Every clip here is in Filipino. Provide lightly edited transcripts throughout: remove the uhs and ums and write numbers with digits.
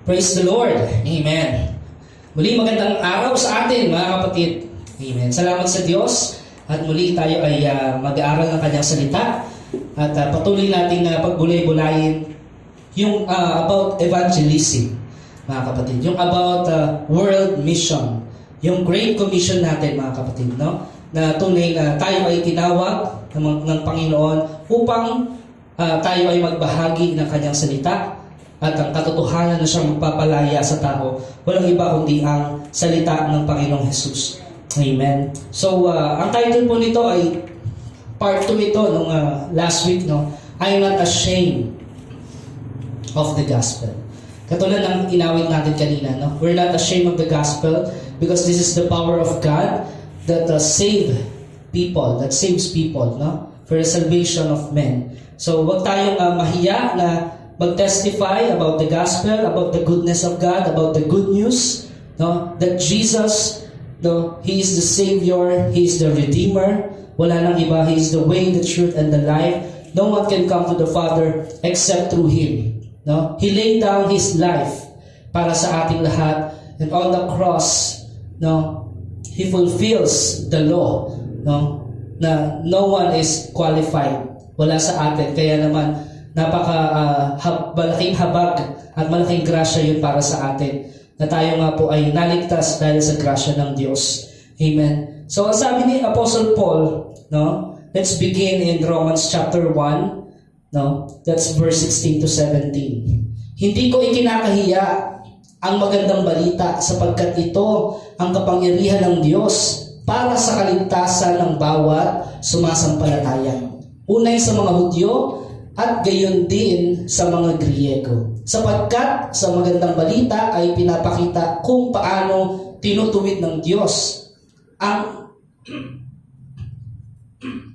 Praise the Lord. Amen. Muli magandang araw sa atin mga kapatid. Amen. Salamat sa Diyos at muli tayo ay mag-aaral ng kanyang salita at patuloy natin pagbulay-bulayin yung about evangelism mga kapatid. Yung about world mission. Yung Great Commission natin mga kapatid. No? Na tunay na tayo ay tinawag ng Panginoon upang tayo ay magbahagi ng kanyang salita. At ang katotohanan na siyang magpapalaya sa tao, walang iba kundi ang salita ng Panginoong Jesus. Amen. So, ang title po nito ay part 2 ito nung last week, no? I'm not ashamed of the gospel. Katulad ng inawit natin kanina, no? We're not ashamed of the gospel because this is the power of God that saves people, no? For the salvation of men. So, wag tayong mahiya na mag-testify about the gospel, about the goodness of God, about the good news, no? That Jesus, no, He is the Savior, He is the Redeemer. Wala nang iba, He is the way, the truth, and the life. No one can come to the Father except through Him. No? He laid down His life para sa ating lahat, and on the cross, no, He fulfills the law, no, na no one is qualified. Wala sa atin, kaya naman malaking habag at malaking grasya yun para sa atin na tayo nga po ay naligtas dahil sa grasya ng Diyos. Amen. So, ang sabi ni Apostle Paul, no? Let's begin in Romans chapter 1, no? That's verse 16 to 17. Hindi ko ikinakahiya ang magandang balita sapagkat ito ang kapangyarihan ng Diyos para sa kaligtasan ng bawat sumasampalataya. Unay sa mga Hudyo, at gayon din sa mga Griego. Sapagkat sa magandang balita ay pinapakita kung paano tinutuwid ng Diyos ang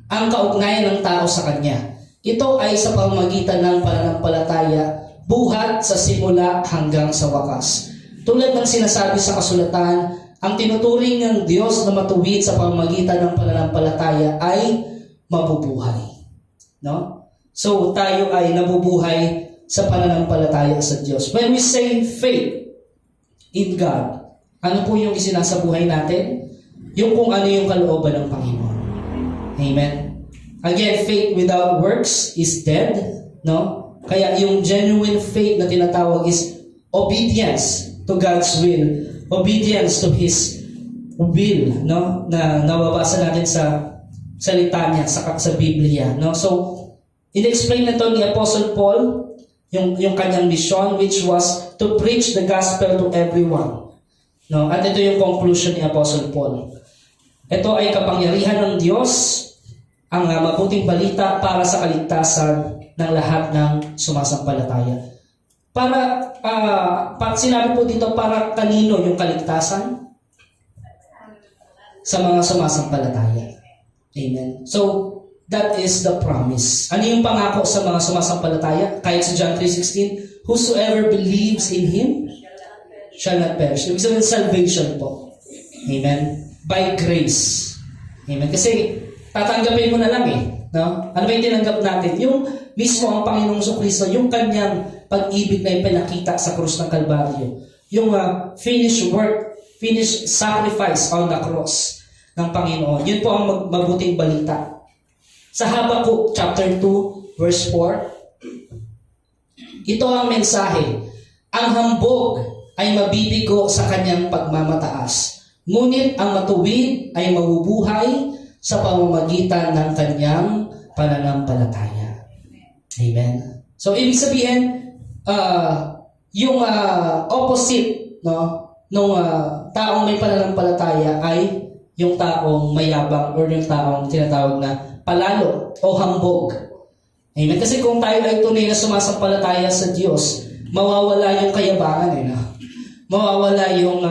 kaugnayan ng tao sa Kanya. Ito ay sa pamamagitan ng pananampalataya, buhat sa simula hanggang sa wakas. Tulad ng sinasabi sa kasulatan, ang tinuturing ng Diyos na matuwid sa pamamagitan ng pananampalataya ay mabubuhay. No? So, tayo ay nabubuhay sa pananampalataya sa Diyos. When we say faith in God, ano po yung isinasabuhay natin? Yung kung ano yung kalooban ng Panginoon. Amen? Again, faith without works is dead. No? Kaya yung genuine faith na tinatawag is obedience to God's will. Obedience to His will. No? Na nababasa natin sa salita niya, sa Biblia. No? So, in-explain na to ni Apostle Paul yung kanyang mission, which was to preach the gospel to everyone. No? At ito yung conclusion ni Apostle Paul. Ito ay kapangyarihan ng Diyos, ang mabuting balita para sa kaligtasan ng lahat ng sumasampalataya. Sinabi po dito, para kanino yung kaligtasan? Sa mga sumasampalataya. Amen. So, that is the promise. Ano yung pangako sa mga sumasampalataya? Kahit sa John 3:16, whosoever believes in Him shall not perish. Ibig sabihin, salvation po. Amen? By grace. Amen? Kasi, tatanggapin mo na lang eh. No? Ano ba yung tinanggap natin? Yung mismo ang Panginoong Jesucristo, yung kanyang pag-ibig na ipinakita sa krus ng Kalbaryo. Yung finished work, finished sacrifice on the cross ng Panginoon. Yun po ang mabuting balita. Sa Habakkuk chapter 2 verse 4, ito ang mensahe. Ang hambog ay mabibigo sa kanyang pagmamataas, ngunit ang matuwid ay mabubuhay sa pamamagitan ng kanyang pananampalataya. Amen. So ibig sabihin, yung opposite, no, nung taong may pananampalataya ay yung taong mayabang or yung taong tinatawag na palalo o hambog. Amen. Kasi kung tayo ay tunay na sumasampalataya sa Diyos, mawawala yung kayabangan. No? Mawawala yung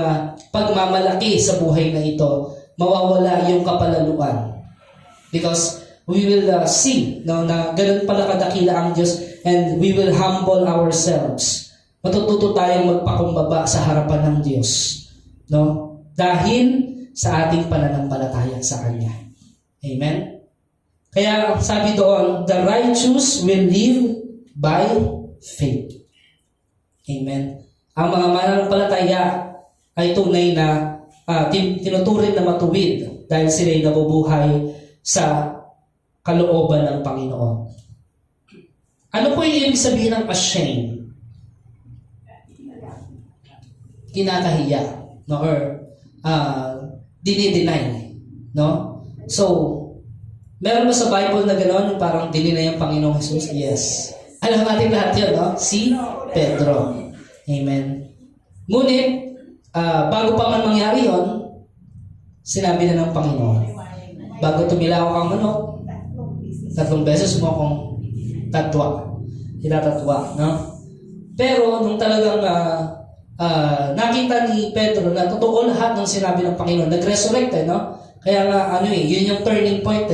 pagmamalaki sa buhay na ito. Mawawala yung kapalaluan. Because we will see, no, na ganun pala kadakila ang Diyos, and we will humble ourselves. Matututo tayong magpakumbaba sa harapan ng Diyos. No? Dahil sa ating pananampalataya sa Kanya. Amen? Kaya sabi doon, the righteous will live by faith. Amen. Ang mga mananampalataya ay tunay na tinuturing na matuwid dahil sila ay nabubuhay sa kalooban ng Panginoon. Ano po yung ibig sabihin ng ashamed? Kinakahiya, no? Or dinideny, no? So, meron ba sa Bible na gano'n, yung parang dininay ang Panginoong Jesus? Yes. Alam natin lahat yun, no? Si Pedro. Amen. Ngunit, bago pa man mangyari yon, sinabi na ng Panginoon, bago tumilaw kang manok, 3 beses mo akong tinatatwa, no? Pero, nung talagang nakita ni Pedro na totoo lahat ng sinabi ng Panginoon, nag-resurrect, no? Kaya nga, yun yung turning point,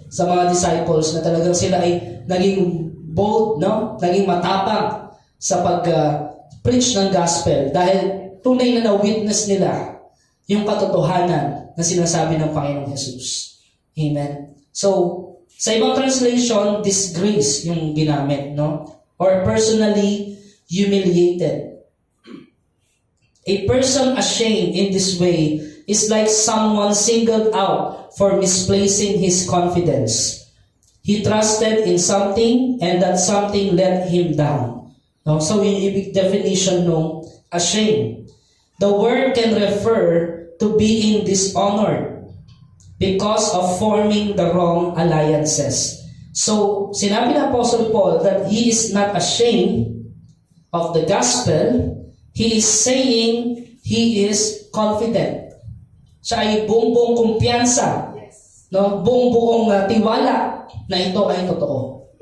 sa mga disciples na talagang sila ay naging bold, no? Naging matapang sa pag-preach ng gospel dahil tunay na na-witness nila yung katotohanan na sinasabi ng Panginoong Jesus. Amen. So, sa ibang translation, disgrace yung ginamit, no? Or personally humiliated. A person ashamed in this way is like someone singled out for misplacing his confidence. He trusted in something and that something let him down. No? So, yung ibig definition ng ashamed. The word can refer to being dishonored because of forming the wrong alliances. So, sinabi ng Apostle Paul that he is not ashamed of the gospel. He is saying he is confident. Siya ay buong kumpiyansa, no? Buong tiwala na ito ay totoo.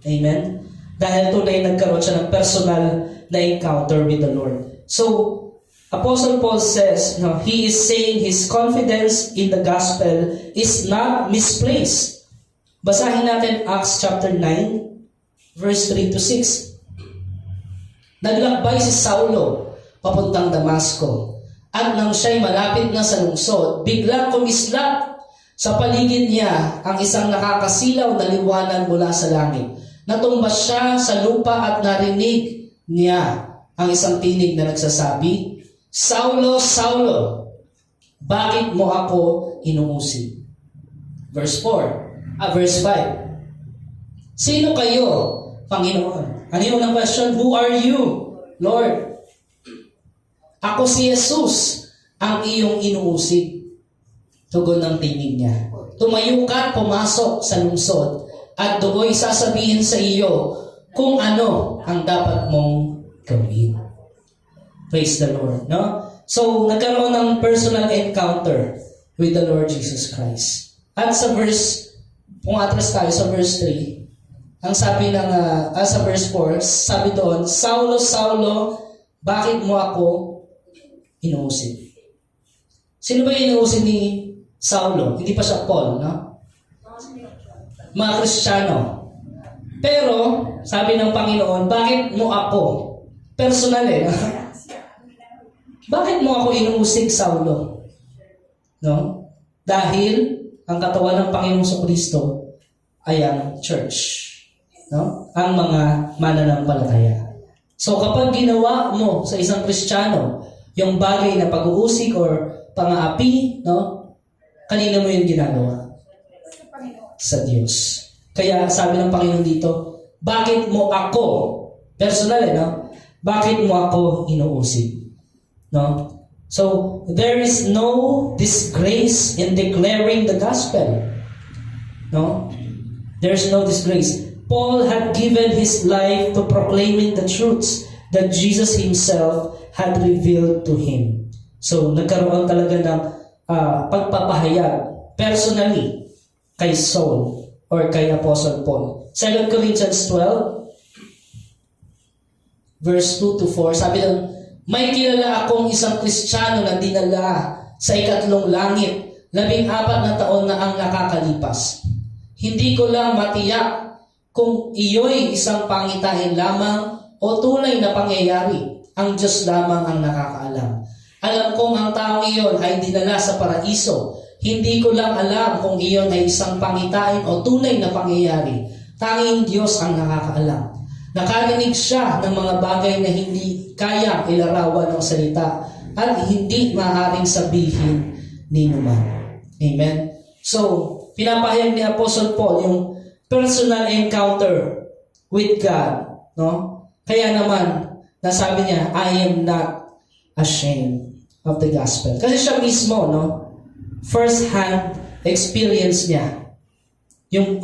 Amen? Dahil tunay nagkaroon siya ng personal na encounter with the Lord. So, Apostle Paul says, no, he is saying his confidence in the gospel is not misplaced. Basahin natin Acts chapter 9, verse 3 to 6. Naglakbay si Saulo papuntang Damasco. At nang siya'y malapit na sa lungsod, biglang kumislap sa paligid niya ang isang nakakasilaw na liwanag mula sa langit. Natumba siya sa lupa at narinig niya ang isang tinig na nagsasabi, Saulo, Saulo, bakit mo ako inuusig? Verse 5. Sino kayo, Panginoon? Ano yung unang question? Who are you, Lord? Ako si Jesus, ang iyong inuusig. Tugon ng tinig niya. Tumayo ka at pumasok sa lungsod at doon sasabihin sa iyo kung ano ang dapat mong gawin. Praise the Lord, no? So, nagkaroon ng personal encounter with the Lord Jesus Christ. At sa verse, kung atras tayo sa verse 3, ang sabi ng, sa verse 4, sabi doon, Saulo, Saulo, bakit mo ako inuusig? Sino ba inuusig ni Saulo? Hindi pa siya Paul, no? Mga Kristiyano. Pero, sabi ng Panginoon, bakit mo ako? Personal Bakit mo ako inuusig, Saulo? No? Dahil ang katawan ng Panginoong Kristo ay ang church. No? Ang mga mananampalataya. So kapag ginawa mo sa isang Kristiyano yung bagay na pag-uusig or pang-aapi, no? Kanina mo yung ginagawa? Sa Diyos. Kaya sabi ng Panginoon dito, bakit mo ako, personal no? Bakit mo ako inuusig? No? So, there is no disgrace in declaring the gospel. No? There's no disgrace. Paul had given his life to proclaiming the truths that Jesus himself had revealed to him. So, nagkaroon talaga ng pagpapahayag personally kay Saul or kay Apostle Paul. 2 Corinthians 12, verse 2 to 4, sabi lang, may kilala akong isang Kristiyano na dinala sa ikatlong langit, 14 na taon na ang nakakalipas. Hindi ko lang matiyak kung iyo'y isang pangitain lamang o tunay na pangyayari. Ang Diyos lamang ang nakakaalam. Alam kong ang taong iyon ay dinala sa paraiso. Hindi ko lang alam kung iyon ay isang pangitain o tunay na pangyayari. Tanging Diyos ang nakakaalam. Nakarinig siya ng mga bagay na hindi kaya ilarawan ng salita at hindi maaaring sabihin ni numan. Amen? So, pinapahayag ni Apostle Paul yung personal encounter with God. No? Kaya naman, nasabi niya, I am not ashamed of the gospel. Kasi siya mismo, no? First-hand experience niya yung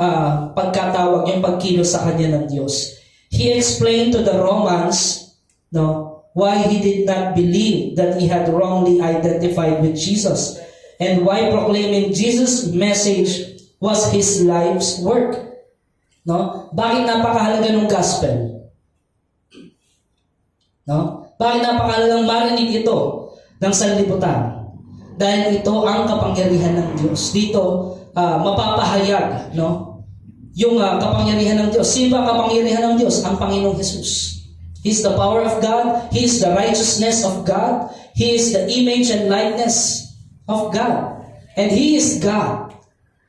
pagkatawag, yung pagkilos sa kanya ng Diyos. He explained to the Romans, no, why he did not believe that he had wrongly identified with Jesus and why proclaiming Jesus' message was his life's work. No? Bakit napakahalaga ng gospel? No? Bakit napakahalagang marinig ito ng sanlibutan? Dahil ito ang kapangyarihan ng Diyos. Dito, mapapahayag, no? Yung kapangyarihan ng Diyos. Sino ba kapangyarihan ng Diyos? Ang Panginoong Jesus. He is the power of God. He is the righteousness of God. He is the image and likeness of God. And He is God.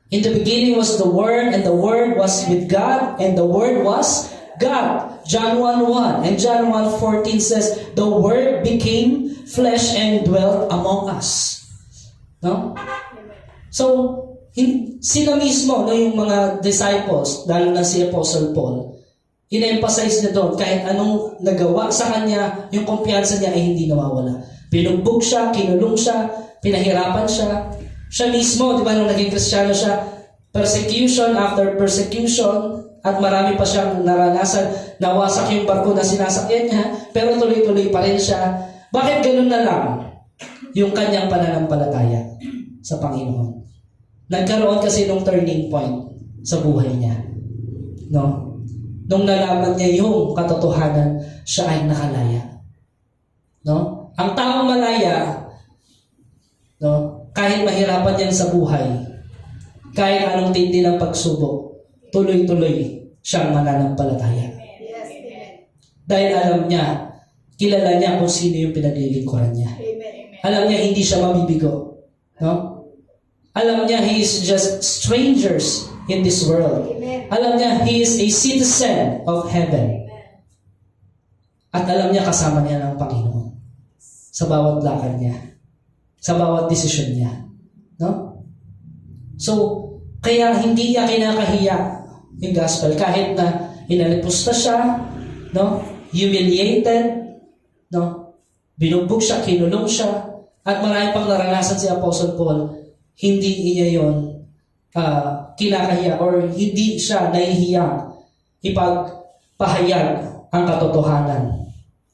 In the beginning was the Word, and the Word was with God, and the Word was God. John 1:1 and John 1:14 says, the Word became flesh and dwelt among us. No? So, sila mismo, no, yung mga disciples, lalo na si Apostle Paul, in-emphasize niya doon, kahit anong nagawa sa kanya, yung kumpiyansa niya ay hindi nawawala. Binugbog siya, kinulong siya, pinahirapan siya. Siya mismo, di ba, nung naging Kristiyano siya, persecution after persecution, at marami pa siyang naranasan, nawasak yung barko na sinasakyan niya, pero tuloy-tuloy pa rin siya. Bakit ganun na lang yung kanyang pananampalataya sa Panginoon? Nagkaroon kasi nung turning point sa buhay niya. No? Nung nalaman niya yung katotohanan, siya ay nakalaya. No? Ang taong malaya, no, kahit mahirapan yan sa buhay, kahit anong tindi ng pagsubok, tuloy-tuloy siyang mananampalataya. Yes, amen. Dahil alam niya, kilala niya kung sino yung pinaglilingkuran niya. Amen. Alam niya hindi siya mabibigo. No? Alam niya he is just strangers in this world. Amen. Alam niya he is a citizen of heaven. At alam niya kasama niya ng Panginoon sa bawat lakad niya, sa bawat desisyon niya. No? So, kaya hindi niya kinakahiya yung gospel kahit na inalipusta siya, no? Humiliated, no? Binugbog siya, kinulong siya, at marami pang naranasan si Apostle Paul. Hindi niya yun kinakahiya or hindi siya nahihiyang ipagpahayag ang katotohanan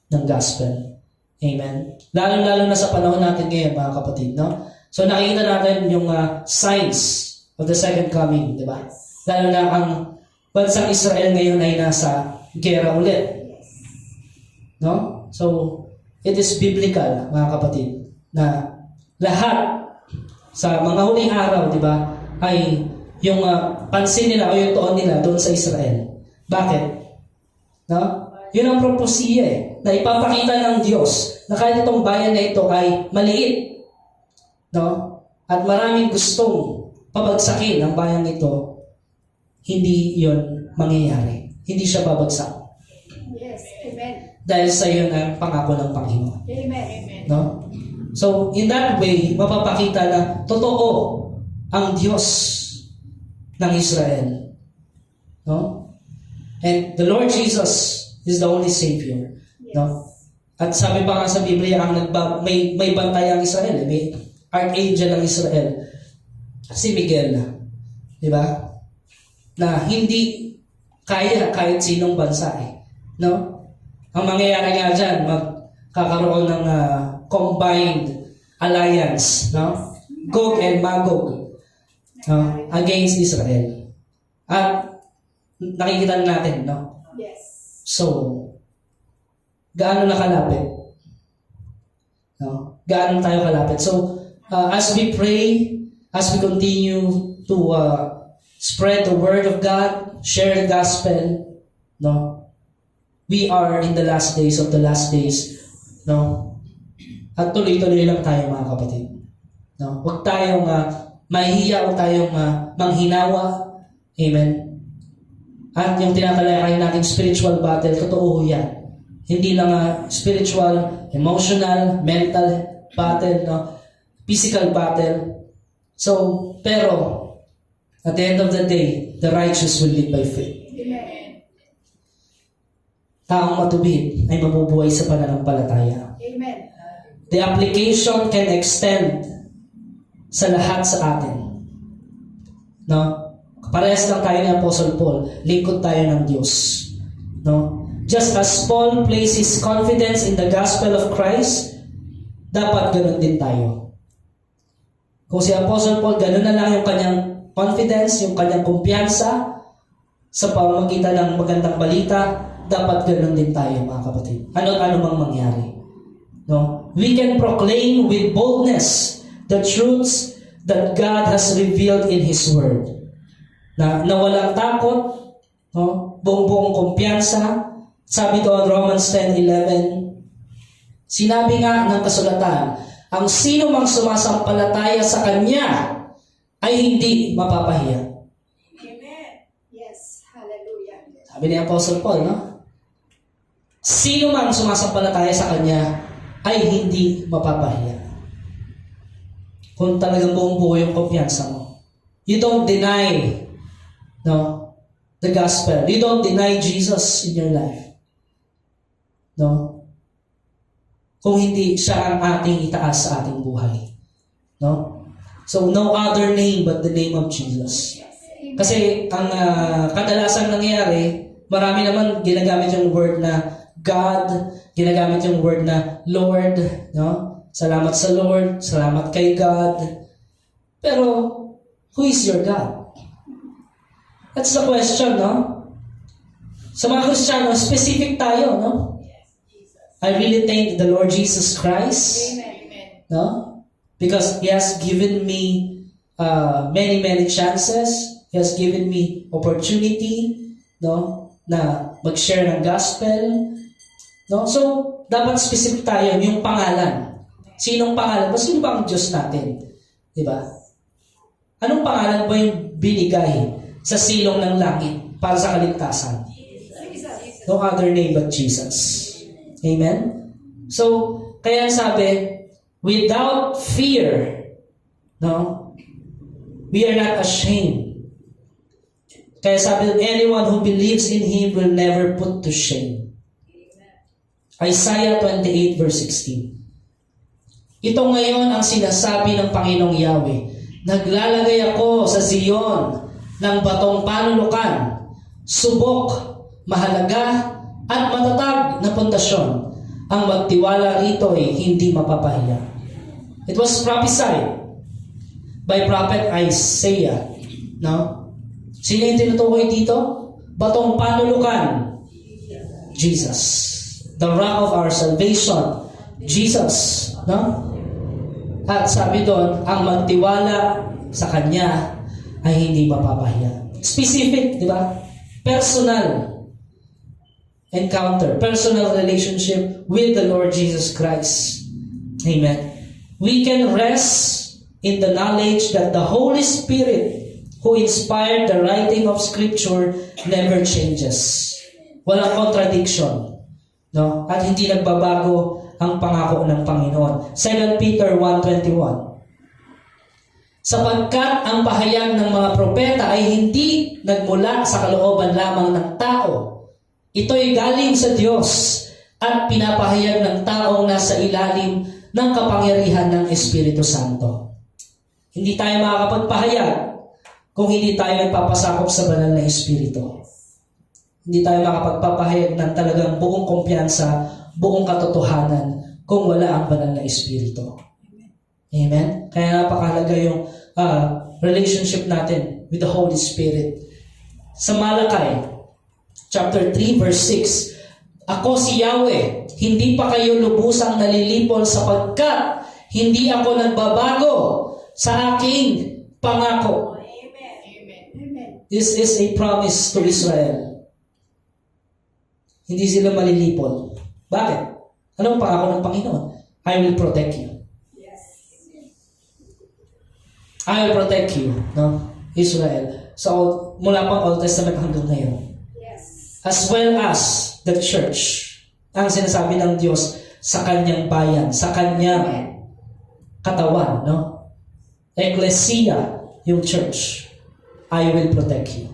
ng gospel. Amen? Lalo-lalo na sa panahon natin ngayon, mga kapatid. No? So nakikita natin yung signs of the second coming, di ba? Lalo na ang bansang Israel ngayon ay nasa gera ulit. No? So, it is biblical, mga kapatid, na lahat sa mga huling araw, di ba, ay yung pansin nila o yung tuon nila doon sa Israel. Bakit? No? Yun ang propesiya na ipapakita ng Diyos na kahit itong bayan na ito ay maliit. No? At maraming gustong pabagsakin ang bayan ito, hindi yun mangyayari. Hindi siya babagsak. Yes, amen. Dahil sa iyo ang pangako ng Panginoon. Amen. Amen. No? So, in that way, mapapakita na totoo ang Diyos ng Israel. No? And the Lord Jesus is the only Savior. Yes. No? At sabi pa nga sa Biblia, may bantay ang Israel. May archangel ng Israel. Si Miguel. Di ba? Na hindi kaya kahit sinong bansa. No? Ang mangyayari nga dyan, magkakaroon ng combined alliance, no? Gog and Magog, no? Against Israel. At nakikita natin, no? Yes. So, gaano na kalapit? No? Gaano tayo kalapit? So, as we pray, as we continue to spread the word of God, share the gospel, no? We are in the last days of the last days, no? At tuloy-tuloy lang tayo, mga kapatid. No? Huwag tayong mahihiya, huwag tayong manghinawa. Amen? At yung tinatalakay natin spiritual battle, totoo yan. Hindi lang spiritual, emotional, mental battle, no? Physical battle. So, pero, at the end of the day, the righteous will live by faith. Amen. Taong matubid ay mabubuhay sa pananampalataya. Amen. The application can extend sa lahat sa atin. No? Parehas lang tayo ni Apostle Paul. Lingkod tayo ng Diyos. No? Just as Paul places confidence in the gospel of Christ, dapat ganun din tayo. Kung si Apostle Paul, ganun na lang yung kanyang confidence, yung kanyang kumpiyansa sa pamamagitan ng magandang balita, dapat ganun din tayo, mga kapatid. Ano mang mangyari. No? We can proclaim with boldness the truths that God has revealed in His Word. Na walang takot, no? Buong kumpiyansa. Sabi doon, Romans 10:11, sinabi nga ng kasulatan, ang sino mang sumasampalataya sa Kanya ay hindi mapapahiya. Amen. Yes. Hallelujah. Sabi ni Apostle Paul, no? Sino mang sumasampalataya sa Kanya ay hindi mapapahiya. Kung talagang buong buo yung kumpiyansa mo. You don't deny, no, the gospel. You don't deny Jesus in your life. No? Kung hindi siya ang ating itaas sa ating buhay. No? So, no other name but the name of Jesus. Kasi ang kadalasan nangyayari, marami naman ginagamit yung word na God, ginagamit yung word na Lord, no? Salamat sa Lord, salamat kay God. Pero, who is your God? That's the question, no? Sa mga Kristiyano, specific tayo, no? I really thank the Lord Jesus Christ, Amen. no? Because He has given me many chances. He has given me opportunity, no? Na mag-share ng gospel, no? So, dapat specific tayo yung pangalan. Sinong pangalan? Sino ba ang Diyos natin? Di ba? Anong pangalan ba yung binigay sa silong ng langit para sa kaligtasan? Jesus. No other name but Jesus. Amen? So, kaya sabi, without fear, no? We are not ashamed. Kaya sabi, anyone who believes in Him will never put to shame. Isaiah 28 verse 16. Ito ngayon ang sinasabi ng Panginoong Yahweh. Naglalagay ako sa Zion ng batong panulukan, subok, mahalaga, at matatag na pundasyon. Ang magtiwala rito ay hindi mapapahiya. It was prophesied by Prophet Isaiah. No? Sino yung tinutukoy dito? Batong panulukan. Jesus. The rock of our salvation. Jesus. No? At sabi doon, ang magtiwala sa Kanya ay hindi mapapahiya. Specific, di ba? Personal encounter, personal relationship with the Lord Jesus Christ. Amen. We can rest in the knowledge that the Holy Spirit who inspired the writing of Scripture never changes. Walang contradiction. No? At hindi nagbabago ang pangako ng Panginoon. 2 Peter 1:21. Sapagkat ang pahayag ng mga propeta ay hindi nagmula sa kalooban lamang ng tao. Ito'y galing sa Diyos at pinapahayag ng taong nasa ilalim ng kapangyarihan ng Espiritu Santo. Hindi tayo makakapagpahayag kung hindi tayo nagpapasakop sa banal na Espiritu. Hindi tayo makapagpapahayag ng talagang buong kumpiyansa, buong katotohanan kung wala ang banal na Espiritu. Amen? Kaya napakahalaga yung relationship natin with the Holy Spirit. Sa Malakay, chapter 3, verse 6, Ako si Yahweh, hindi pa kayo lubusang nalilipol sapagkat hindi ako nagbabago sa aking pangako. Amen. This is a promise to Israel. Hindi sila malilipol. Bakit? Anong pangako ng Panginoon? I will protect you. Yes. I will protect you, no? Israel. So, mula pang Old Testament hanggang ngayon. as well as the church. Ang sinasabi ng Diyos sa kanyang bayan, sa kanyang katawan, no? Ecclesia, yung church. I will protect you.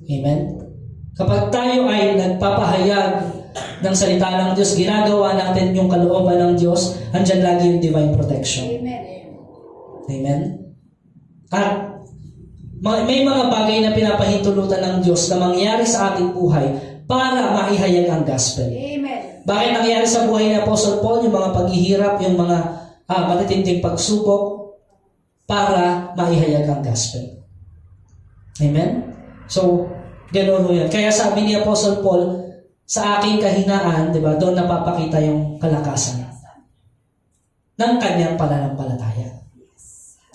Amen? Kapag tayo ay nagpapahayag ng salita ng Diyos, ginagawa natin yung kalooban ng Diyos, andyan lagi yung divine protection. Amen. Amen? At may mga bagay na pinapahintulutan ng Diyos na mangyari sa ating buhay para maihayag ang gospel. Amen. Bakit nangyari sa buhay ni Apostle Paul yung mga paghihirap, yung mga matitinding pagsubok para maihayag ang gospel? Amen? So, gano'n ho yan. Kaya sabi ni Apostle Paul, sa aking kahinaan, di ba, doon napapakita yung kalakasan ng kanyang pananampalataya.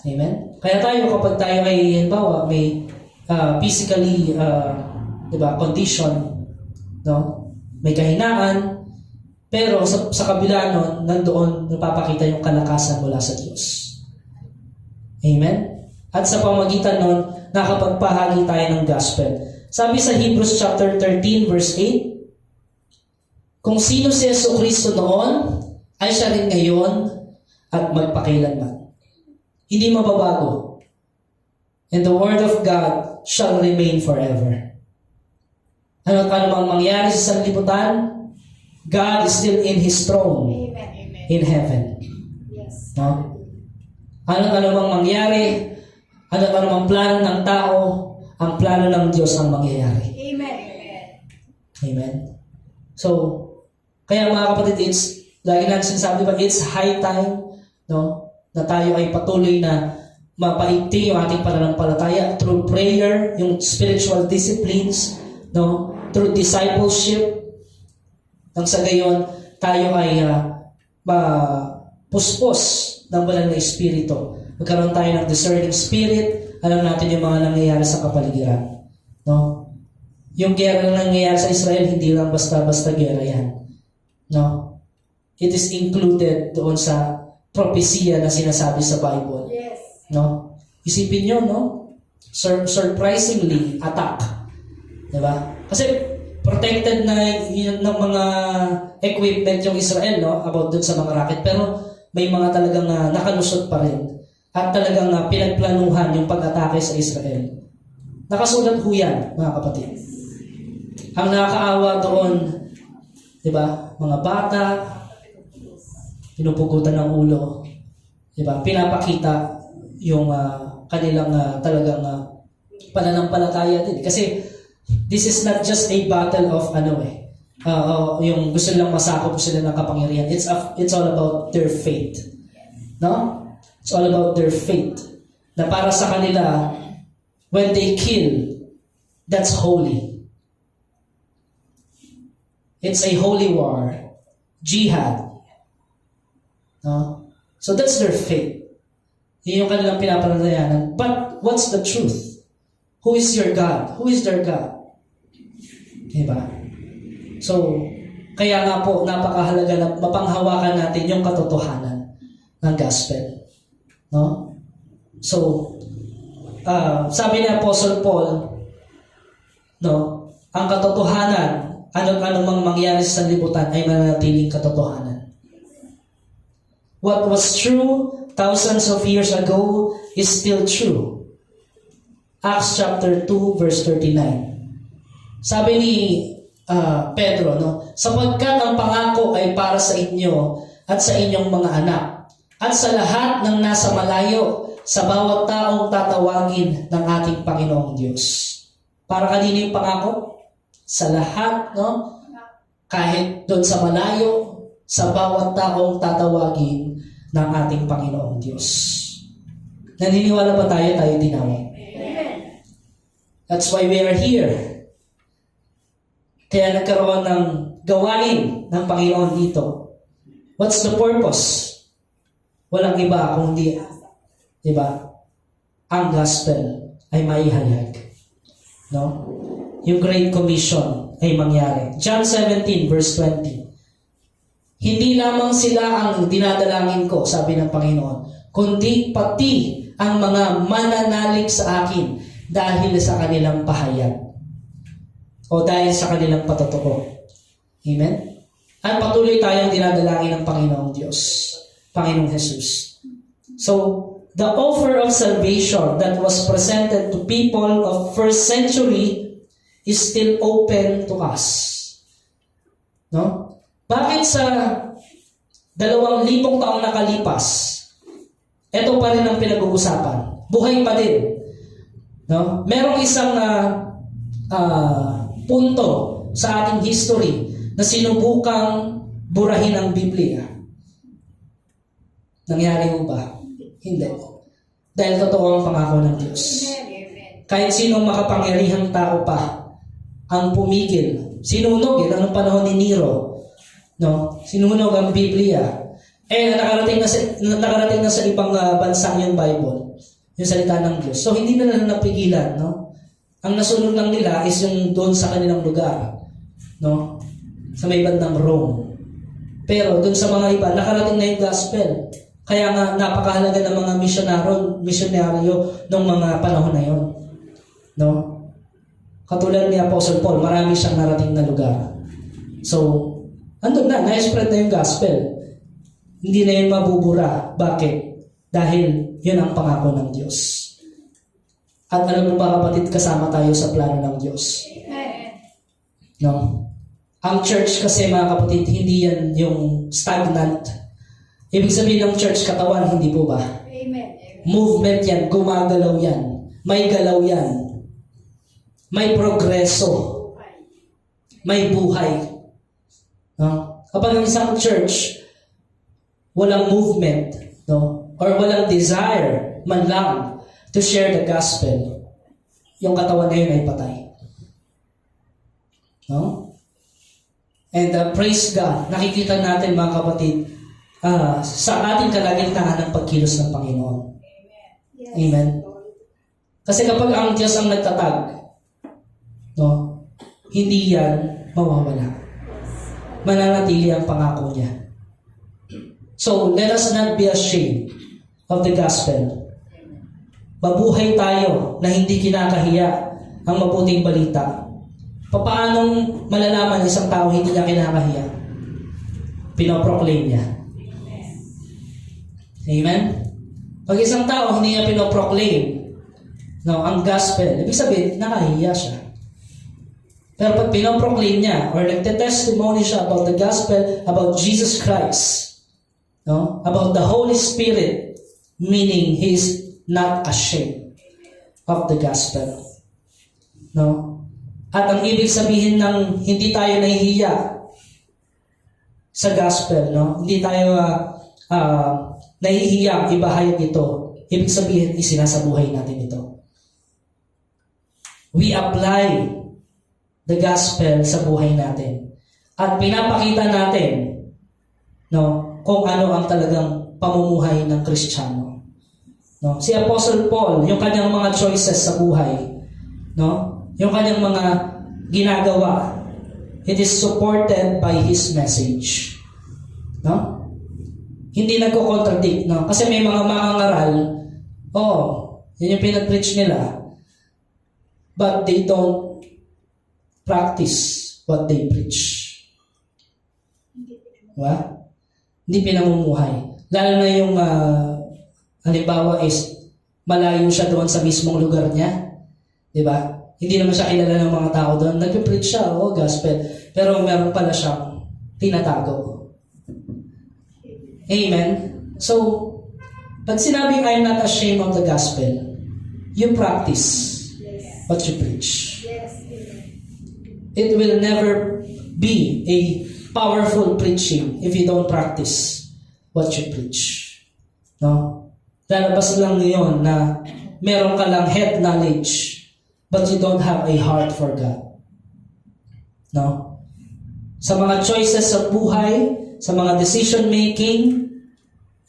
Amen? Kaya tayo, kapag tayo ay, halimbawa, may physically, di ba, condition, no? May kahinaan, pero sa kabila nun, nandoon napapakita yung kalakasan mula sa Diyos. Amen? At sa pamagitan nun, nakapagpahagi tayo ng gospel. Sabi sa Hebrews chapter 13 verse 8, kung sino si Jesucristo noon, ay siya rin ngayon at magpakailanman. Hindi mababago. And the word of God shall remain forever. Ano mang mangyari sa sanlibutan, God is still in His throne Amen. in heaven. Yes. No? Ano mang mangyari, ano mang plano ng tao, ang plano ng Diyos ang mangyayari. Amen. Amen? So, kaya mga kapatid, lagi natin sinasabi ba, it's high time, no, na tayo ay patuloy na mapaigting yung ating pananampalataya through prayer, yung spiritual disciplines, no, through discipleship, nang sa gayon, tayo ay mapuspos ng banal na espiritu. Magkaroon tayo ng discerning spirit, alam natin yung mga nangyayari sa kapaligiran. No? Yung gera na nangyayari sa Israel, hindi lang basta-basta gera yan. No? It is included doon sa propesya na sinasabi sa Bible. Yes. No? Isipin nyo, no? Surprisingly, attack. Diba? Kasi protected na yun ng mga equipment yung Israel, no? About dun sa mga rocket. Pero may mga talagang nakalusot pa rin. At talagang pinagplanuhan yung pag-atake sa Israel. Nakasulat ho yan, mga kapatid. Ang nakakaawa doon, di ba? Mga bata, pinupugutan ng ulo. Di ba? Pinapakita yung kanilang talagang pananampalataya din. Kasi this is not just a battle of yung gusto nilang masakop sila ng kapangyarihan. It's all about their faith. No? It's all about their faith. Na para sa kanila, when they kill, that's holy. It's a holy war. Jihad. No? So that's their faith. Yun yung kanilang pinapananayanan. But what's the truth? Who is your God? Who is their God? Diba? So, kaya nga po, napakahalaga na mapanghawakan natin yung katotohanan ng gospel. No? So, sabi ni Apostle Paul, no, ang katotohanan, anong mang mangyari sa sanlibutan ay mananatiling katotohanan. What was true thousands of years ago is still true. Acts chapter 2 verse 39. Sabi ni Pedro, no, sapagkat ang pangako ay para sa inyo at sa inyong mga anak at sa lahat ng nasa malayo, sa bawat taong tatawagin ng ating Panginoong Diyos. Para kanino yung pangako? Sa lahat, no? Kahit doon sa malayo, sa bawat taong tatawagin ng ating Panginoong Diyos. Naniniwala ba tayo tinawag? Amen. That's why we are here. Kaya nagkaroon ng gawain ng Panginoon dito. What's the purpose? Walang iba kung hindi, di ba? Ang gospel ay maihayag. No? Yung Great Commission ay mangyari. John 17 verse 20. Hindi lamang sila ang dinadalangin ko, sabi ng Panginoon, kundi pati ang mga mananalig sa akin dahil sa kanilang pahayag. o dahil sa kanilang patotoo. Amen? At patuloy tayong dinadalangin ng Panginoong Diyos, Panginoong Jesus. So, the offer of salvation that was presented to people of first century is still open to us. No? Bakit sa 2,000 taong nakalipas, ito pa rin ang pinag-uusapan? Buhay pa din. No? Merong isang punto sa ating history na sinubukang burahin ang Biblia. Nangyari mo ba? Hindi. Dahil totoo ang pangako ng Diyos. Amen. Kahit sinong makapangyarihang tao pa ang pumigil. Sinunog anong panahon ni Nero. No? Sinunog ang Biblia. Nakarating na sa ibang bansa yung Bible. Yung salita ng Diyos. So, hindi na napigilan. No? Ang nasunod lang nila is yung doon sa kanilang lugar. No? Sa may bandang Rome. Pero doon sa mga iba, nakarating na yung gospel. Kaya nga, napakahalaga ng mga misyonaryo ng mga panahon na yon. No? Katulad ni Apostle Paul, marami siyang narating na lugar. So, andun na, na-spread na yung gospel. Hindi na yun mabubura. Bakit? Dahil yun ang pangako ng Diyos. At alam mo ba kapatid, kasama tayo sa plano ng Diyos. Amen. No? Ang church kasi mga kapatid, hindi yan yung stagnant. Ibig sabihin ng church katawan, hindi po ba? Amen. Movement yan, gumagalaw yan. May galaw yan. May progreso. May buhay. No? Kapag ang isang church, walang movement, no? Or walang desire, man lang, to share the gospel, yung katawan na yun ay patay. No? And praise God, nakikita natin mga kapatid, sa ating kalagitnaan ng pagkilos ng Panginoon. Yes. Amen. Kasi kapag ang Diyos ang nagtatag, no, hindi yan mawawala. Mananatili ang pangako niya. So, let us not be ashamed of the gospel. Mabuhay tayo na hindi kinakahiya ang mabuting balita. Paanong malalaman isang tao hindi niya kinakahiya? Pinoproclaim niya. Amen? Pag isang tao hindi niya pinoproclaim, no, ang gospel, ibig sabihin, nakahiya siya. Pero pag pinoproclaim niya or nagte-testimony siya about the gospel, about Jesus Christ, no, about the Holy Spirit, meaning he is not ashamed of the gospel. No? At ang ibig sabihin ng hindi tayo nahihiya sa gospel, no? Hindi tayo nahihiya ibahayag ito. Ibig sabihin, isinasabuhay natin ito. We apply the gospel sa buhay natin. At pinapakita natin, no, kung ano ang talagang pamumuhay ng Kristiyano. No? Si Apostle Paul, yung kanyang mga choices sa buhay, no? Yung kanyang mga ginagawa, it is supported by his message. No? Hindi nagko-contradict, no? Kasi may mga mangangaral, yun yung pinag-preach nila, but they don't practice what they preach. Diba? Hindi pinamumuhay. Lalo na yung halimbawa is malayo siya doon sa mismong lugar niya. Diba? Hindi naman siya kilala ng mga tao doon. Nag-preach siya, gospel. Pero meron pala siyang tinatago. Amen? So, pag sinabing I'm not ashamed of the gospel, you practice what you preach. Yes. Amen. It will never be a powerful preaching if you don't practice what you preach. No? Lalabas lang ngayon na meron ka lang head knowledge but you don't have a heart for God. No? Sa mga choices sa buhay, sa mga decision making,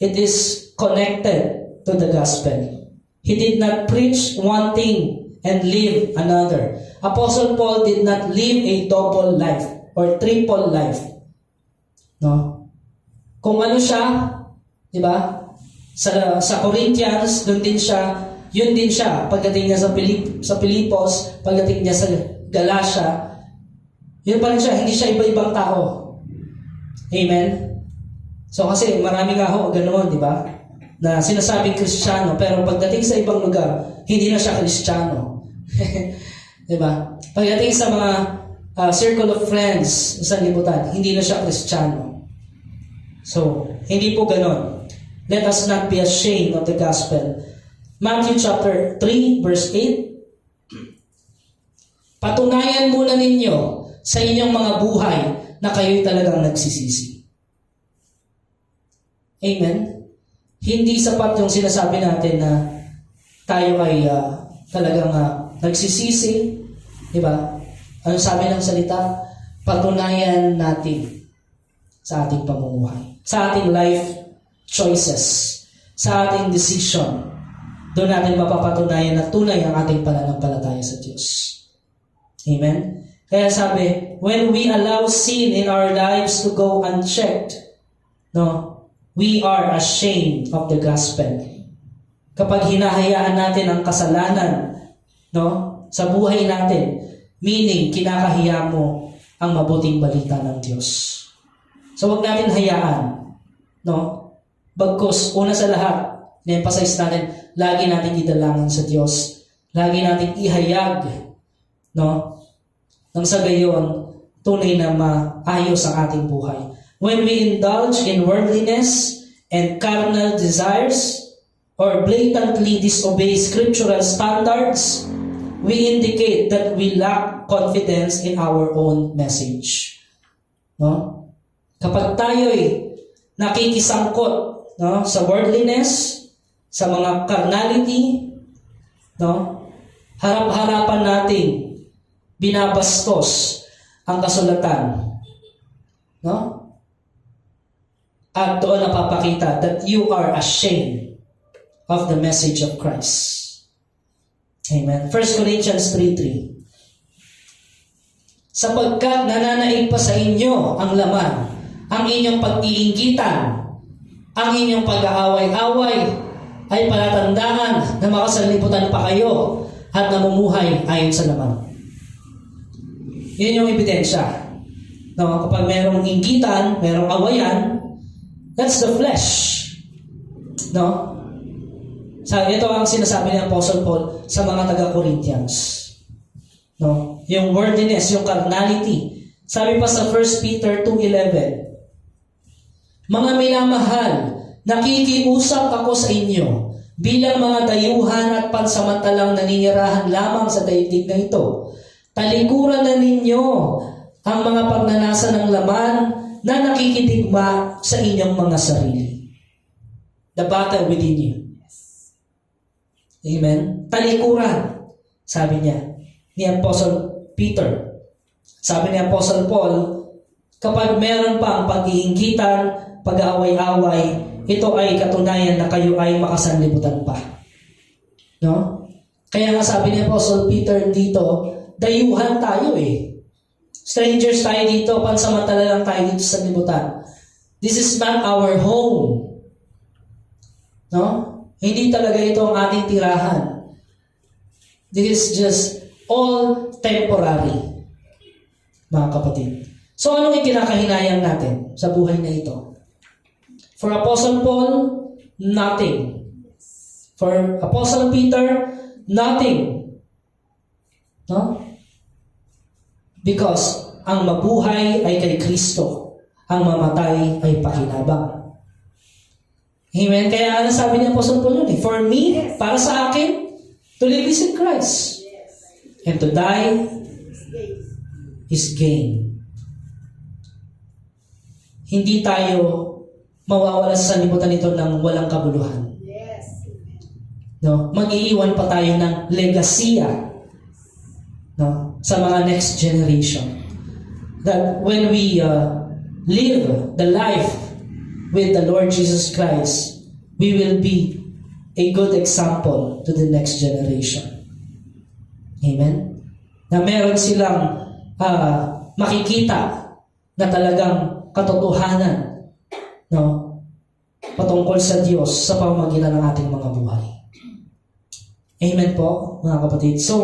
it is connected to the gospel. He did not preach one thing and live another. Apostle Paul did not live a double life or triple life. No? Kung ano siya, di ba? Sa Corinthians, yun din siya. Pagdating niya sa Pilipos, pagdating niya sa Galatia, Yun pa rin siya, hindi siya iba-ibang tao. Amen? So kasi marami nga ho, ganoon, di ba? Na sinasabing Kristiyano, pero pagdating sa ibang lugar, hindi na siya Kristiyano. Di ba? Pagdating sa mga circle of friends sa libutan, hindi na siya Kristiyano. So, hindi po ganon. Let us not be ashamed of the gospel. Matthew chapter 3, verse 8. Patunayan muna ninyo sa inyong mga buhay na kayo'y talagang nagsisisi. Amen? Hindi sapat yung sinasabi natin na tayo ay talagang nagsisisi. Diba? Ano sabi ng salita? Patunayan natin sa ating pamumuhay, sa ating life choices, sa ating decision. Doon natin mapapatunayan na tunay ang ating pananampalataya sa Diyos. Amen? Kaya sabi, when we allow sin in our lives to go unchecked, we are ashamed of the gospel. Kapag hinahayaan natin ang kasalanan, sa buhay natin, meaning kinakahiya mo ang mabuting balita ng Diyos. So wag natin hayaan, bagkus una sa lahat, na-emphasize natin, lagi natin idalangin sa Diyos. Lagi natin ihayag, nang sa gayon, tunay na maayos ang ating buhay. When we indulge in worldliness and carnal desires, or blatantly disobey scriptural standards, we indicate that we lack confidence in our own message. Kapag tayo'y nakikisangkot sa worldliness, sa mga carnality, harap-harapan natin binabastos ang kasulatan. At doon napapakita that you are ashamed of the message of Christ. Amen. 1 Corinthians 3:3. Sapagkat nananaig pa sa inyo ang laman, ang inyong pag-iinggitan, ang inyong pag-aaway-away, ay palatandaan na makasanlibutan pa kayo at namumuhay ayon sa laman. Yun yung ebidensya. Kapag merong inggitan, merong awayan, that's the flesh. Ito ang sinasabi ni Apostle Paul sa mga taga-Corinthians. Yung worldliness, yung carnality. Sabi pa sa 1 Peter 2:11, mga minamahal, nakikiusap ako sa inyo bilang mga dayuhan at pansamantalang naninirahan lamang sa daigdig na ito. Talikuran na ninyo ang mga pagnanasa ng laman na nakikidigma sa inyong mga sarili. The battle within you. Amen? Talikuran, sabi niya, ni Apostle Peter. Sabi ni Apostle Paul, kapag meron pa ang pag-iinggitan, pag-aaway-away, ito ay katunayan na kayo ay makasanlibutan pa. Kaya nga sabi ni Apostle Peter dito, dayuhan tayo Strangers tayo dito, pansamantala lang tayo dito sa libutan. This is not our home. Hindi talaga ito ang ating tirahan. This is just all temporary, mga kapatid. So anong ikinakahinayang natin sa buhay na ito? For Apostle Paul, nothing. For Apostle Peter, nothing. Because ang mabuhay ay kay Kristo, ang mamatay ay pakinabang. Amen? Kaya ano sabi ni Apostle Paul yun for me, para sa akin, to live is in Christ. And to die is gain. Hindi tayo mawawala sa sanlibutan nito ng walang kabuluhan. Mag-iiwan pa tayo ng legasiya sa mga next generation. That when we live the life with the Lord Jesus Christ, we will be a good example to the next generation. Amen? Na meron silang makikita na talagang katotohanan patungkol sa Diyos sa pamamagitan ng ating mga buhay. Amen po, mga kapatid. So,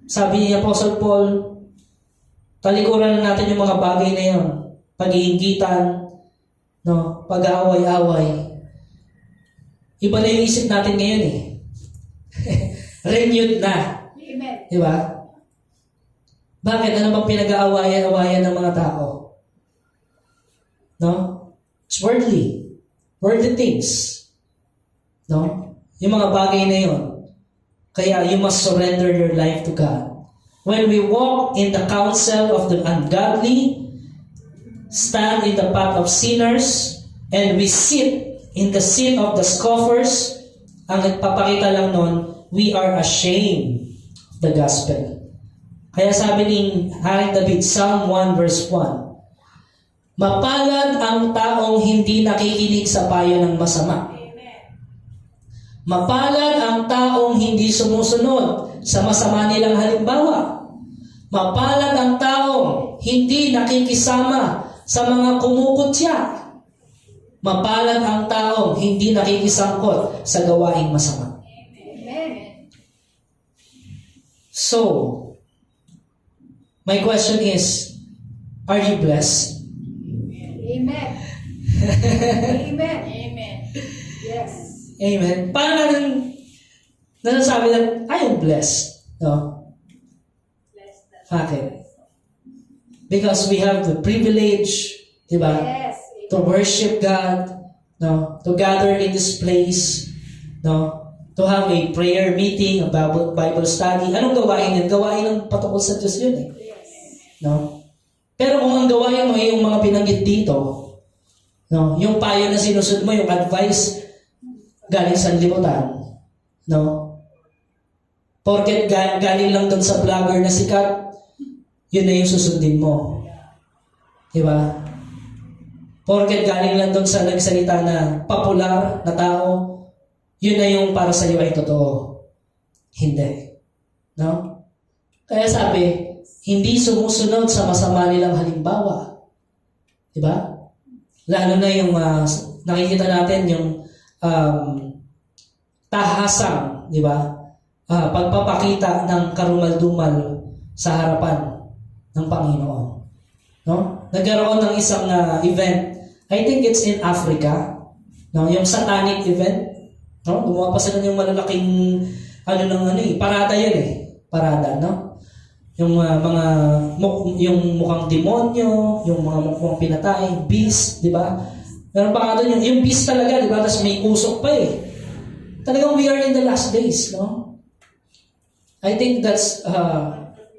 sabi ni Apostle Paul, Talikuran na natin yung mga bagay na yun. Pag-iinggitan, no? Pag-aaway-away. Iba na yung isip natin ngayon eh. Renewed na. Amen. Di ba? Bakit? Ano bang pinag-aawayan-awayan ng mga tao? No? It's worldly. Worldly things. No? Yung mga bagay na yun. Kaya you must surrender your life to God. When we walk in the counsel of the ungodly, stand in the path of sinners, and we sit in the seat of the scoffers, ang nagpapakita lang nun, we are ashamed of the gospel. Kaya sabi ni Haring David, Psalm 1 verse 1, mapalad ang taong hindi nakikinig sa payo ng masama. Mapalad ang taong hindi sumusunod sa masama nilang halimbawa. Mapalad ang taong hindi nakikisama sa mga kumukutya. Mapalad ang taong hindi nakikisangkot sa gawaing masama. Amen. So, my question is, are you blessed? Amen. Amen. Amen. Yes. Amen. Paano natin nasasabi na, I am blessed? No? Bakit? Because we have the privilege, di ba? Yes. To worship God, no? To gather in this place, no? To have a prayer meeting, a Bible study. Anong gawain yun? Gawain ng patungkol sa Diyos yun eh. No? Pero kung ang gawain mo ay yung mga binanggit dito, no? Yung payo na sinusunod mo, yung advice galing sa libutan, no? Porket galing lang doon sa vlogger na sikat, yun na yung susundin mo. Diba? Porket galing lang doon sa nagsalita na popular na tao, yun na yung para sa iyo ay totoo. Hindi. No? Kaya sabi, hindi sumusunod sa masama nilang halimbawa. Diba? Lalo na yung nakikita natin yung tahasang, di ba? Pagpapakita ng karumal-dumal sa harapan ng Panginoon. No? Nagkaroon ng isang event. I think it's in Africa. No? Yung satanic event. No? Gumawa pa sila yung malalaking parada yun eh. Parada, no? Yung yung mukhang demonyo, yung mga mukhang pinatay, beast, di ba? Meron pa nga doon yung beast talaga, di ba? Tapos may usok pa eh. Talagang we are in the last days, no? I think that's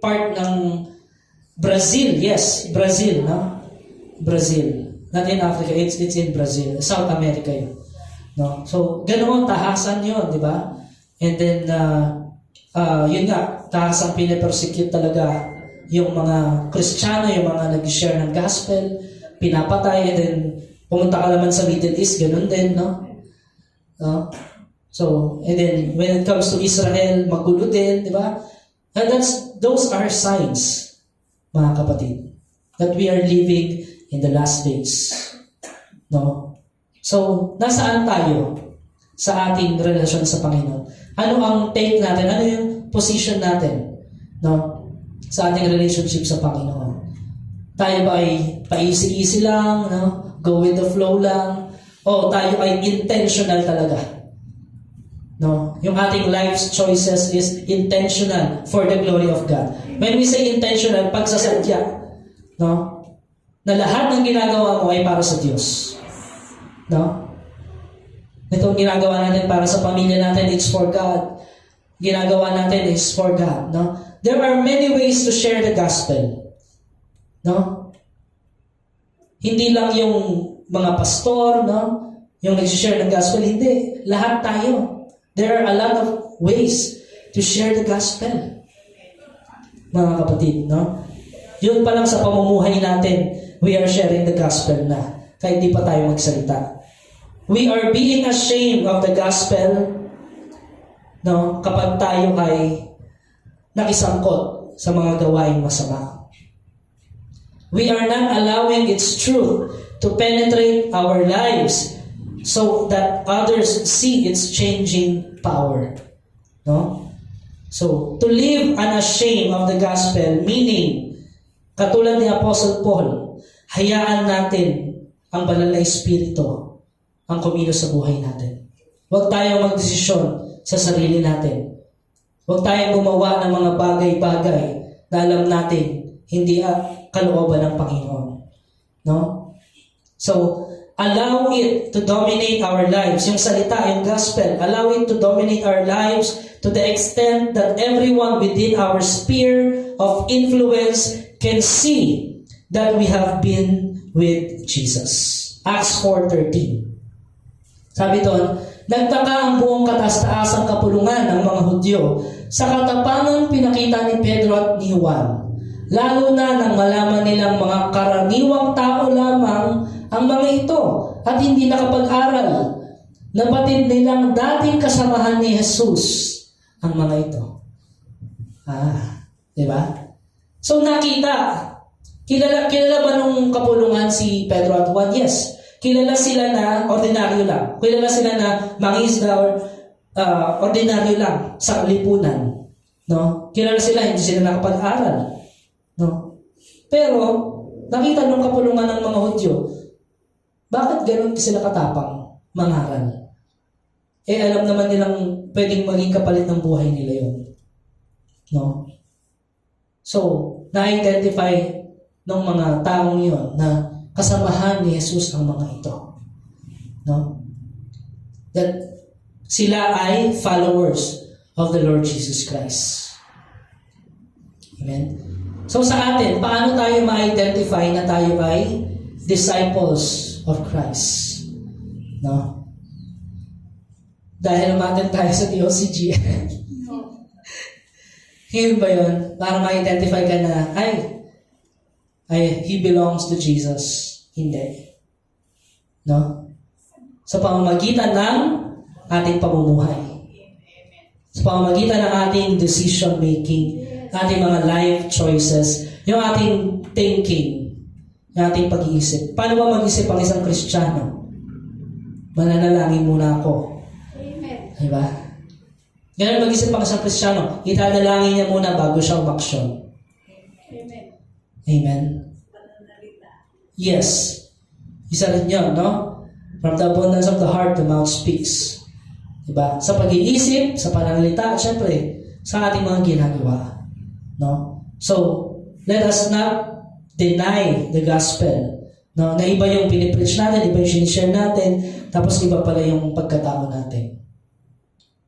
part ng Brazil. Yes, Brazil, no? Brazil. Not in Africa, it's in Brazil. South America yun. No? So, ganoon, tahasan yun, di ba? And then, yun nga, tahasang pinapersecute talaga yung mga Kristiyano, yung mga nag-share ng gospel, pinapatay, and then, pumunta ka naman sa Middle East, ganun din, no? No? So, and then, when it comes to Israel, magulo din, di ba? And those are signs, mga kapatid, that we are living in the last days. No? So, nasaan tayo sa ating relasyon sa Panginoon? Ano ang take natin? Ano yung position natin, no? Sa ating relationship sa Panginoon? Tayo ba ay paisi-isi lang, no? Go with the flow lang? O tayo ay intentional talaga? No? Yung ating life's choices is intentional for the glory of God. When we say intentional, pagsasadya, no? Na lahat ng ginagawa mo ay para sa Diyos. No? Itong ginagawa natin para sa pamilya natin, it's for God. Ginagawa natin is for God. No? There are many ways to share the gospel. No? Hindi lang yung mga pastor, no? Yung nag-share ng gospel, hindi. Lahat tayo. There are a lot of ways to share the gospel. Mga kapatid, no? Yun pa lang sa pamumuhay natin, we are sharing the gospel na. Kahit di pa tayo magsalita. We are being ashamed of the gospel, no? Kapag tayo ay nakisangkot sa mga gawaing masama. We are not allowing its truth to penetrate our lives so that others see its changing power. No? So, to live unashamed of the gospel, meaning Katulad ni Apostle Paul, hayaan natin ang banal na Espiritu ang kumilos sa buhay natin. Huwag tayong magdesisyon sa sarili natin. Huwag tayong gumawa ng mga bagay-bagay na alam natin hindi kalooban ng Panginoon. No? So, allow it to dominate our lives. Yung salita, yung gospel, allow it to dominate our lives to the extent that everyone within our sphere of influence can see that we have been with Jesus. Acts 4:13. Sabi doon, nagtaka ang buong kataas-taasang kapulungan ng mga Hudyo sa katapangan pinakita ni Pedro at ni Juan. Lalo na nang malaman nilang mga karaniwang tao lamang ang mga ito at hindi nakapag-aral. Nabatid nilang dating kasamahan ni Jesus ang mga ito. Di ba? So nakita, kilala ba nung kapulungan si Pedro at Juan? Yes. Kilala sila na ordinaryo lang. Kilala sila na mangisda or ordinaryo lang sa lipunan. No? Kilala sila, hindi sila nakapag-aral. No? Pero, nakita nung kapulungan ng mga Hudyo, bakit ganun sila katapang mangaral? Alam naman nilang pwedeng maging kapalit ng buhay nila yun. No? So, na-identify ng mga taong yun na kasamahan ni Jesus ang mga ito. No? That sila ay followers of the Lord Jesus Christ. Amen? So sa atin, paano tayo ma-identify na tayo ay disciples of Christ? No? Dahil umaten tayo sa DOCG. Yun ba yun? Para ma-identify ka na, he belongs to Jesus. Hindi. No? Sa pamamagitan ng ating pamumuhay. Sa pamamagitan ng ating decision making, ating mga life choices, yung ating thinking, yung ating pag-iisip. Paano ba mag-isip ang isang Kristiyano? Mananalangin muna ako. Amen. Diba? Ganun mag-isip ang isang Kristiyano. Itadalangin niya muna bago siya umaksyon. Amen. Amen? Yes. Isa rin yun, no? From the abundance of the heart, the mouth speaks. Diba? Sa pag-iisip, sa pananalita, syempre, sa ating mga ginagawa. No? So, let us not deny the gospel. No? Na iba yung pinipreach natin, iba yung sinishare natin, tapos iba pala yung pagkatao natin.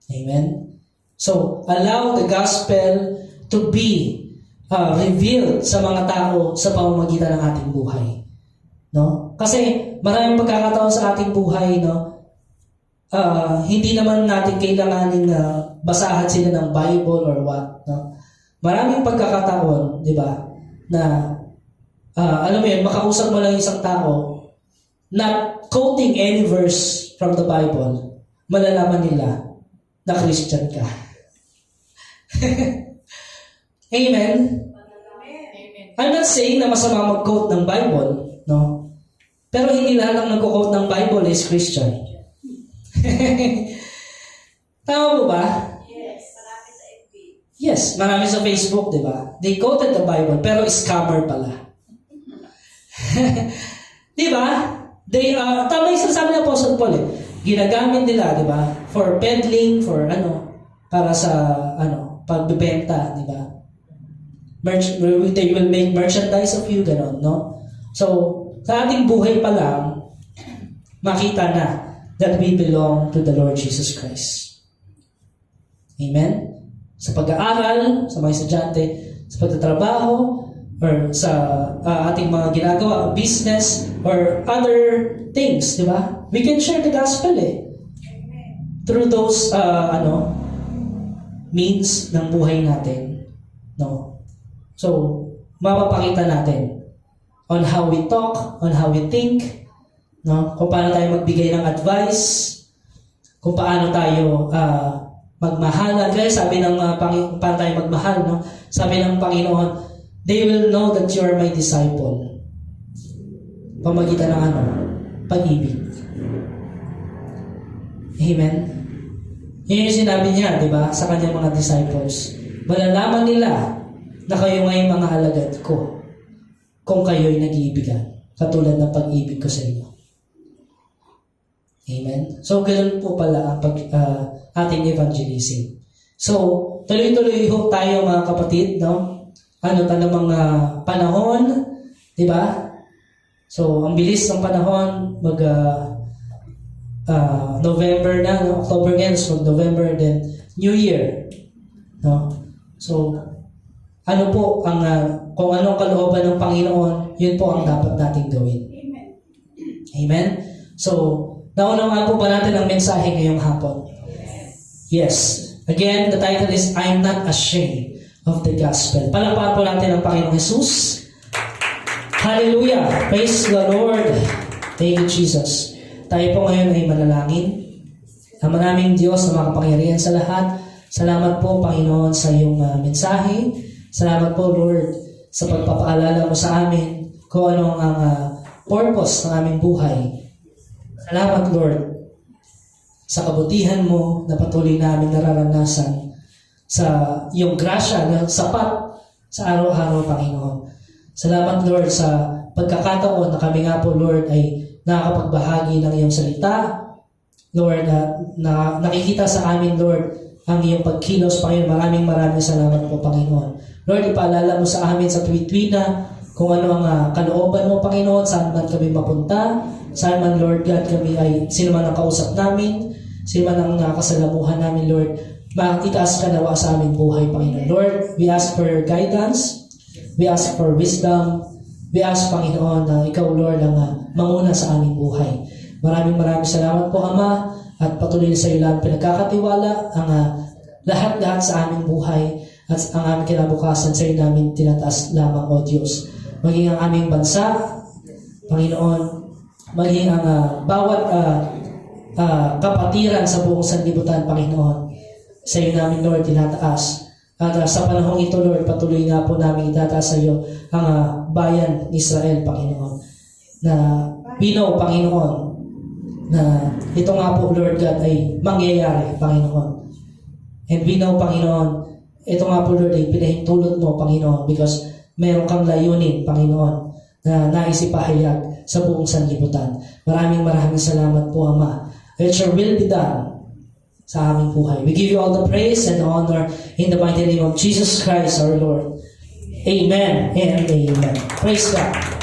Amen? So, allow the gospel to be revealed sa mga tao sa pamamagitan ng ating buhay. No? Kasi maraming pagkakataon sa ating buhay, no? Hindi naman natin kailanganin na basahan sila ng Bible or what, no? Maraming pagkakataon, di ba, na alam mo yun, makausap mo lang isang tao, not quoting any verse from the Bible, malalaman nila na Christian ka. Amen? I'm not saying na masama mag-quote ng Bible, no? Pero hindi lahat ng nag-quote ng Bible is Christian. Tama mo ba? Yes, marami sa Facebook, di ba? They quoted the Bible, pero scammer pala. Di ba? Tama yung sinasabi ng Apostle Paul eh. Ginagamit nila, di ba? For peddling, for para sa, pagbibenta, di ba? They will make merchandise of you, gano'n, no? So, sa ating buhay pa lang, makita na that we belong to the Lord Jesus Christ. Amen? Sa pag-aaral, sa mga estudyante, sa pagtatrabaho, or sa ating mga ginagawa, business, or other things, di ba? We can share the gospel through those, means ng buhay natin. No? So, mapapakita natin on how we talk, on how we think, no? Kung paano tayo magbigay ng advice, kung paano tayo magmahalan. Kaya sabi ng paano tayo magmahal, no? Sabi ng Panginoon, they will know that you are my disciple. Pamagitan ng pag-ibig. Amen? Yun yung sinabi niya, di ba, sa kanyang mga disciples. Malalaman nila na kayo ngayon mga alagad ko kung kayo'y nag-iibigan, katulad ng pag-ibig ko sa inyo. Amen? So, ganoon po pala ang ating evangelism. So, tuloy-tuloy ho tayo mga kapatid, no? Mga panahon, di ba? So, ang bilis ng panahon, November na, no? October ngayon, so November, then New Year. No? So, kung anong kalooban ng Panginoon, yun po ang dapat nating gawin. Amen. Amen? So, naunawaan po ba natin ang mensahe ngayong hapon? Yes. Again, the title is, I'm not ashamed of the gospel. Palakpakan po natin ang Panginoong Jesus. Hallelujah! Praise the Lord! Thank you, Jesus. Tayo po ngayon ay manalangin. Ang maraming Diyos na makapangyarihan sa lahat. Salamat po, Panginoon, sa iyong mensahe. Salamat po, Lord, sa pagpapaalala mo sa amin kung ano ang purpose ng aming buhay. Salamat, Lord, sa kabutihan mo na patuloy namin nararanasan, sa iyong grasya na sapat sa araw-araw, Panginoon. Salamat, Lord, sa pagkakataon na kami nga po, Lord, ay nakakapagbahagi ng iyong salita. Lord, na nakikita sa amin, Lord, ang iyong pagkilos, Panginoon. Maraming salamat po, Panginoon. Lord, ipaalala mo sa amin sa tuwid-tuwid na kung ano ang kalooban mo, Panginoon, saan man kami mapunta, saan man, Lord God, kami ay, sino man ang kausap namin, sino man ang nakasalamuhan namin, Lord, itaas ka nawa sa aming buhay, Panginoon. Lord, we ask for your guidance, we ask for wisdom, we ask, Panginoon, na ikaw, Lord, ang manguna sa aming buhay. Maraming salamat po, Ama, at patuloy sa iyo lang pinagkakatiwala ang lahat-lahat sa aming buhay at ang aming kinabukasan sa iyo namin tinataas lamang, O Diyos. Maging ang aming bansa, Panginoon, maging ang bawat kapatiran sa buong sanlibutan, Panginoon, sa iyo namin, Lord, tinataas. At sa panahong ito, Lord, patuloy nga po namin itataas sa iyo ang bayan ni Israel, Panginoon, na Panginoon, na ito nga po, Lord God, ay mangyayari, Panginoon. And we know, Panginoon, ito nga po, Lord, ay pinahintulot mo, Panginoon, because meron kang layunin, Panginoon, na nais ipahayag sa buong sanlibutan. Maraming salamat po, Ama. Let your will be done sa aming buhay. We give you all the praise and honor in the mighty name of Jesus Christ, our Lord. Amen and amen. Praise God.